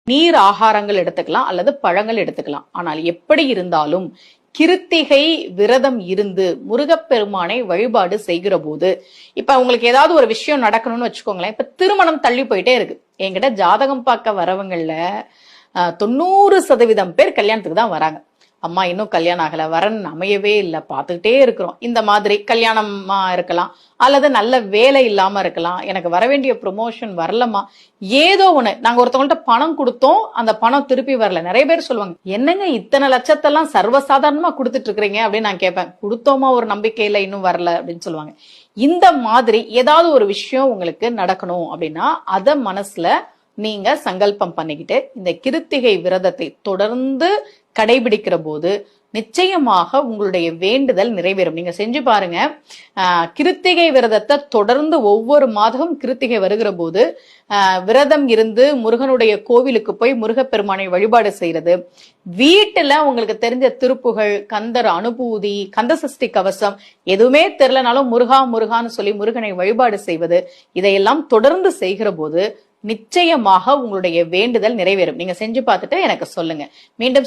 நீர் ஆகாரங்கள் எடுத்துக்கலாம் அல்லது பழங்கள் எடுத்துக்கலாம். ஆனால் எப்படி இருந்தாலும் கிருத்திகை விரதம் இருந்து முருகப்பெருமானை வழிபாடு செய்கிற போது, இப்ப உங்களுக்கு ஏதாவது ஒரு விஷயம் நடக்கணும்னு வச்சுக்கோங்களேன். இப்ப திருமணம் தள்ளி போயிட்டே இருக்கு. என்கிட்ட ஜாதகம் பார்க்க வரவங்கள்ல 90% பேர் கல்யாணத்துக்கு தான் வராங்க. அம்மா இன்னும் கல்யாணம் ஆகல, வரன் அமையவே இல்லை, பார்த்துக்கிட்டே இருக்கிறோம். இந்த மாதிரி கல்யாணமா இருக்கலாம், அல்லது நல்ல வேலை இல்லாம இருக்கலாம், எனக்கு வர வேண்டிய ப்ரொமோஷன் வரலமா, ஏதோ ஒண்ணு. நாங்க ஒருத்தவங்கள்ட்ட பணம் கொடுத்தோம், அந்த பணம் திருப்பி வரல. நிறைய பேர் சொல்லுவாங்க, என்னங்க இத்தனை லட்சத்தெல்லாம் சர்வசாதாரணமா கொடுத்துட்டு இருக்கிறீங்க அப்படின்னு நான் கேட்பேன். கொடுத்தோமா ஒரு நம்பிக்கையில இன்னும் வரல அப்படின்னு சொல்லுவாங்க. இந்த மாதிரி ஏதாவது ஒரு விஷயம் உங்களுக்கு நடக்கணும் அப்படின்னா அத மனசுல நீங்க சங்கல்பம் பண்ணிக்கிட்டு இந்த கிருத்திகை விரதத்தை தொடர்ந்து கடைபிடிக்கிற போது நிச்சயமாக உங்களுடைய வேண்டுதல் நிறைவேறும். நீங்க செஞ்சு பாருங்க. கிருத்திகை விரதத்தை தொடர்ந்து ஒவ்வொரு மாதமும் கிருத்திகை வருகிற போது விரதம் இருந்து முருகனுடைய கோவிலுக்கு போய் முருகப்பெருமானை வழிபாடு செய்யறது, வீட்டுல உங்களுக்கு தெரிஞ்ச திருப்புகள், கந்தர் அனுபூதி, கந்தசஷ்டி கவசம் எதுவுமே தெரியலனாலும் முருகா முருகான்னு சொல்லி முருகனை வழிபாடு செய்வது, இதையெல்லாம் தொடர்ந்து செய்கிற போது நிச்சயமாக உங்களுடைய வேண்டுதல் நிறைவேறும். நீங்க செஞ்சு பார்த்துட்டு எனக்கு சொல்லுங்க. மீண்டும்